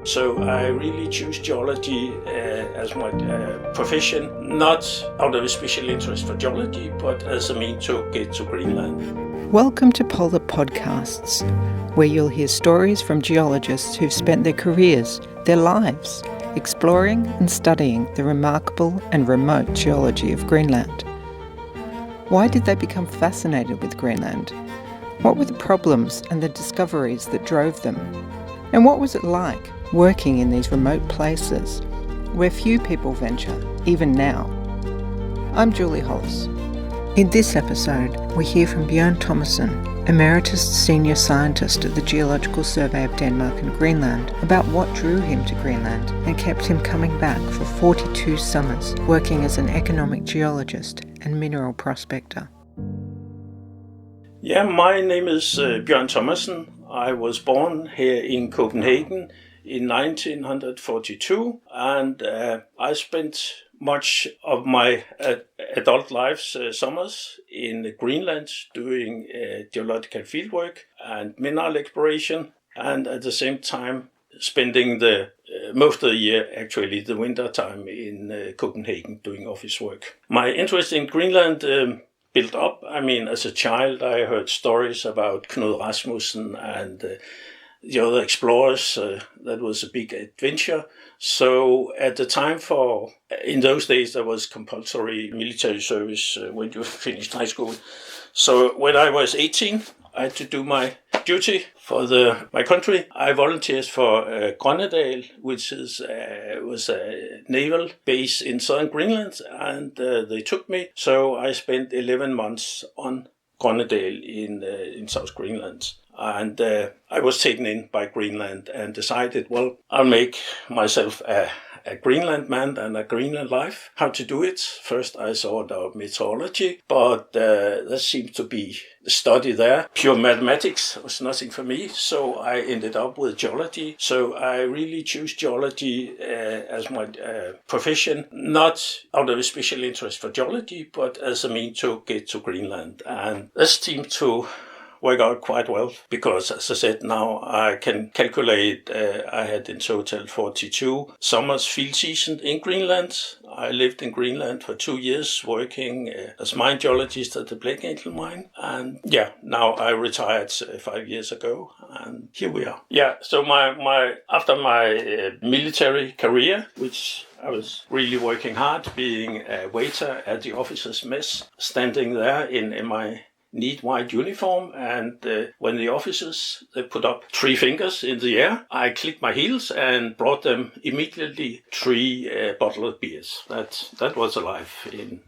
So I really choose geology as my profession, not out of a special interest for geology, but as a means to get to Greenland. Welcome to Polar Podcasts, where you'll hear stories from geologists who've spent their careers, their lives, exploring and studying the remarkable and remote geology of Greenland. Why did they become fascinated with Greenland? What were the problems and the discoveries that drove them? And what was it like working in these remote places where few people venture, even now? I'm Julie Hollis. In this episode, we hear from Bjørn Thomassen, Emeritus Senior Scientist at the Geological Survey of Denmark and Greenland, about what drew him to Greenland and kept him coming back for 42 summers working as an economic geologist and mineral prospector. Yeah, my name is Bjørn Thomassen. I was born here in Copenhagen in 1942, and I spent much of my adult life's summers in Greenland doing geological fieldwork and mineral exploration, and at the same time spending the most of the year, actually the winter time, in Copenhagen doing office work. My interest in Greenland built up. I mean, as a child, I heard stories about Knud Rasmussen and the other explorers. That was a big adventure. So at the time in those days, there was compulsory military service when you finished high school. So when I was 18, I had to do my duty for my country. I volunteered for Grønnedal, which was a naval base in southern Greenland, and they took me. So I spent 11 months on Grønnedal in South Greenland. And I was taken in by Greenland and decided, well, I'll make myself a Greenland man and a Greenland life. How to do it? First, I thought of meteorology, but that seemed to be the study there. Pure mathematics was nothing for me, so I ended up with geology. So I really choose geology as my profession, not out of a special interest for geology, but as a means to get to Greenland. And this seemed to work out quite well because, as I said, now I can calculate I had in total 42 summers field season in Greenland. I lived in Greenland for 2 years working as mine geologist at the Black Angel mine. And now I retired 5 years ago, and here we are. So after my military career, which I was really working hard, being a waiter at the officers' mess, standing there in my neat white uniform, and when the officers they put up 3 fingers in the air, I clicked my heels and brought them immediately 3 bottles of beers. That was a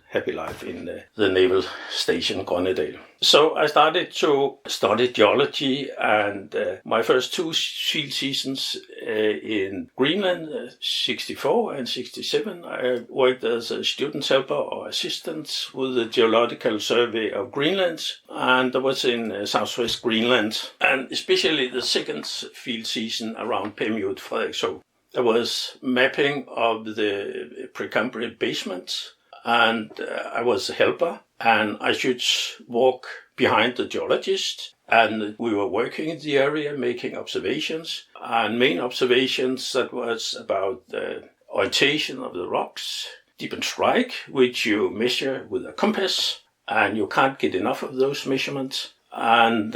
happy life in the naval station Grønnedal. So I started to study geology, and my first 2 field seasons in Greenland, 64 and 67, I worked as a student helper or assistant with the Geological Survey of Greenland, and that was in southwest Greenland, and especially the second field season around Permute Frederikshavn. There was mapping of the Precambrian basement, and I was a helper, and I should walk behind the geologist, and we were working in the area, making observations, and main observations that was about the orientation of the rocks, dip and strike, which you measure with a compass, and you can't get enough of those measurements, and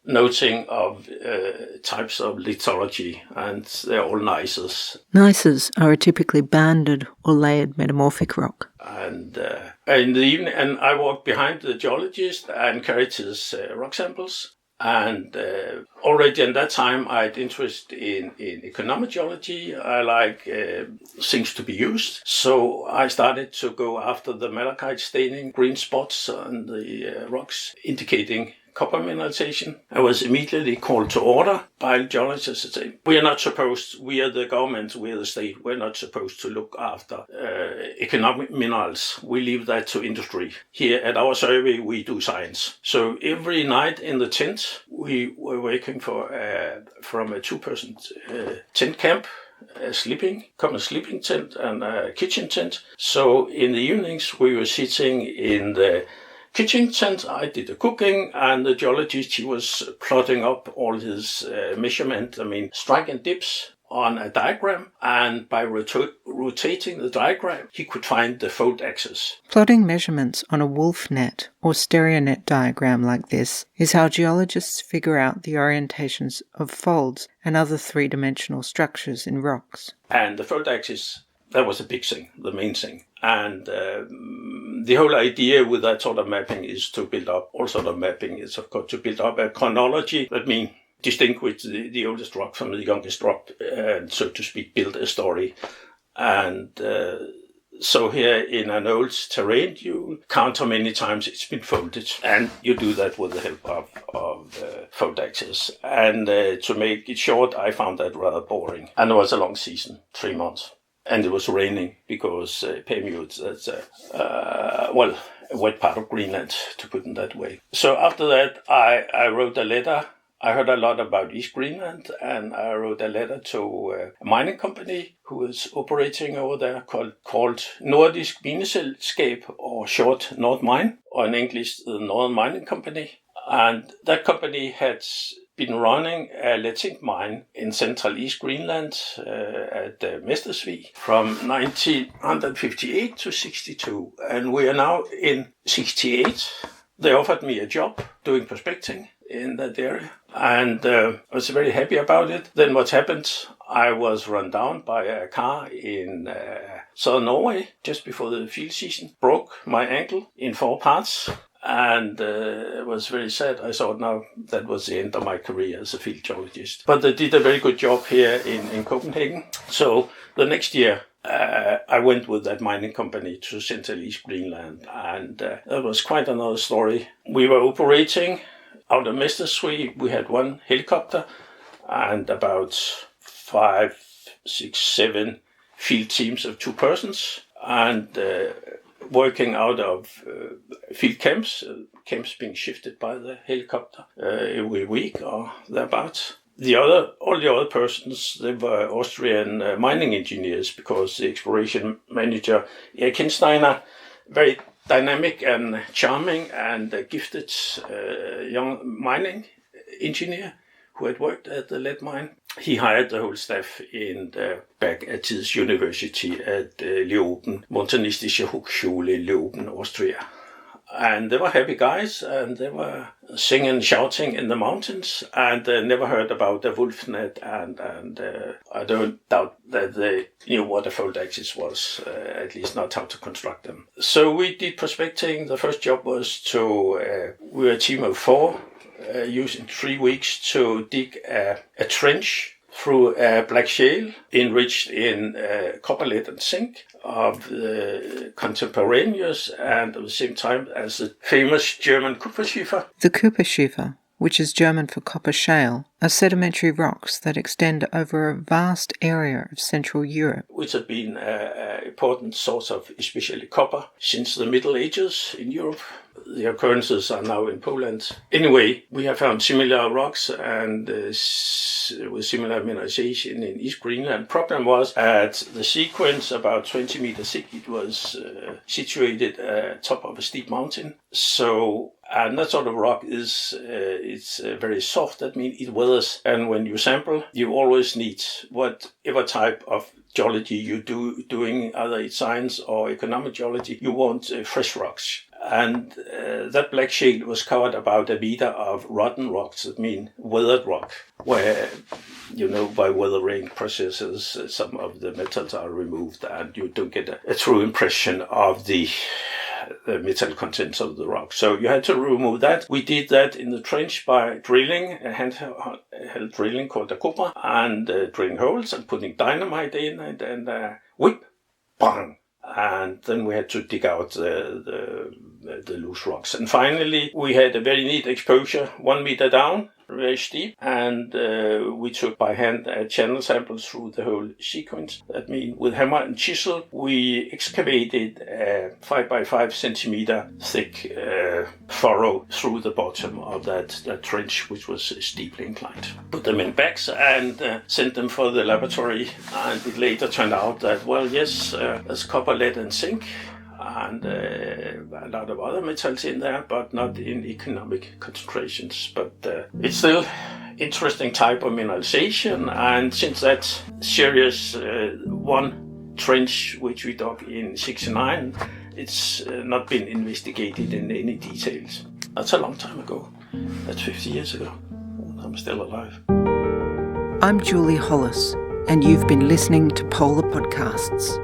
noting of types of lithology, and they're all gneisses. Gneisses are a typically banded or layered metamorphic rock. And in the evening, and I walked behind the geologist and carried his rock samples. And already at that time, I had interest in economic geology. I like things to be used. So I started to go after the malachite staining, green spots on the rocks, indicating copper mineralization. I was immediately called to order by geologists and say, we are the government, we are the state, we're not supposed to look after economic minerals. We leave that to industry. Here at our survey, we do science. So every night in the tent, we were working from a 2-person tent camp, a common sleeping tent and a kitchen tent. So in the evenings, we were sitting in the kitchen tent. I did the cooking, and the geologist, he was plotting up all his measurement, strike and dips on a diagram, and by rotating the diagram, he could find the fold axis. Plotting measurements on a wolf net or stereonet diagram like this is how geologists figure out the orientations of folds and other three-dimensional structures in rocks. And the fold axis, that was a big thing, the main thing. And the whole idea with that sort of mapping is to build up, all sort of mapping is, of course, to build up a chronology. That means distinguish the oldest rock from the youngest rock, and so to speak, build a story. And so here in an old terrain, you count how many times it's been folded, and you do that with the help of fold axis. And to make it short, I found that rather boring. And it was a long season, 3 months. And it was raining because Emeritus, that's a wet part of Greenland, to put it that way. So after that, I wrote a letter. I heard a lot about East Greenland, and I wrote a letter to a mining company who was operating over there called Nordisk Mineselskab, or short Nordmine, or in English, the Northern Mining Company. And that company had been running a lead zinc mine in central East Greenland at Mestersvig from 1958 to 62. And we are now in 68. They offered me a job doing prospecting in that area, and I was very happy about it. Then what happened, I was run down by a car in southern Norway just before the field season, broke my ankle in 4 parts, and it was very sad. I thought now that was the end of my career as a field geologist. But they did a very good job here in Copenhagen. So the next year, I went with that mining company to Central East Greenland, and that was quite another story. We were operating out of Mestersvig. We had 1 helicopter and about 5, 6, 7 field teams of 2 persons, and working out of field camps being shifted by the helicopter every week or thereabouts. All the other persons, they were Austrian mining engineers, because the exploration manager, Erik Hinsteiner, very dynamic and charming and gifted young mining engineer who had worked at the lead mine. He hired the whole staff back at his university at Leoben, Montanistische Hochschule in Leoben, Austria. And they were happy guys, and they were singing and shouting in the mountains, and never heard about the wolf net, and I don't doubt that they knew what a fold axis was, at least not how to construct them. So we did prospecting. The first job was we were a team of 4, using 3 weeks to dig a trench through a black shale enriched in copper, lead and zinc of the contemporaneous and at the same time as the famous German Kupferschiefer. The Kupferschiefer, which is German for copper shale, are sedimentary rocks that extend over a vast area of Central Europe, which have been an important source of especially copper since the Middle Ages in Europe. The occurrences are now in Poland. Anyway, we have found similar rocks and with similar mineralization in East Greenland. Problem was at the sequence, about 20 meters thick, it was situated at top of a steep mountain. And that sort of rock it's very soft. That means it weathers. And when you sample, you always need whatever type of geology you doing, either it's science or economic geology, you want fresh rocks. And that black shale was covered about a meter of rotten rocks, that mean weathered rock, where, by weathering processes, some of the metals are removed and you don't get a true impression of the metal contents of the rock. So you had to remove that. We did that in the trench by drilling, a handheld drilling called a cobra, and drilling holes and putting dynamite in and whip, bang. And then we had to dig out the loose rocks. And finally, we had a very neat exposure, 1 meter down, very steep, and we took by hand channel samples through the whole sequence. That means with hammer and chisel, we excavated a 5 by 5 centimeter thick furrow through the bottom of that trench, which was steeply inclined. Put them in bags and sent them for the laboratory, and it later turned out that, there's copper, lead and zinc, and a lot of other metals in there, but not in economic concentrations. But it's still interesting type of mineralization, and since that serious one trench which we dug in 69, it's not been investigated in any details. That's a long time ago. That's 50 years ago. I'm still alive. I'm Julie Hollis, and you've been listening to Polar Podcasts.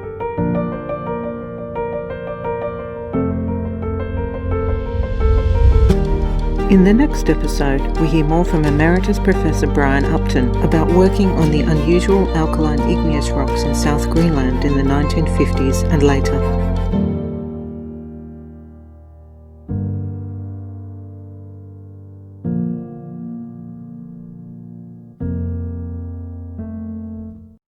In the next episode, we hear more from Emeritus Professor Brian Upton about working on the unusual alkaline igneous rocks in South Greenland in the 1950s and later.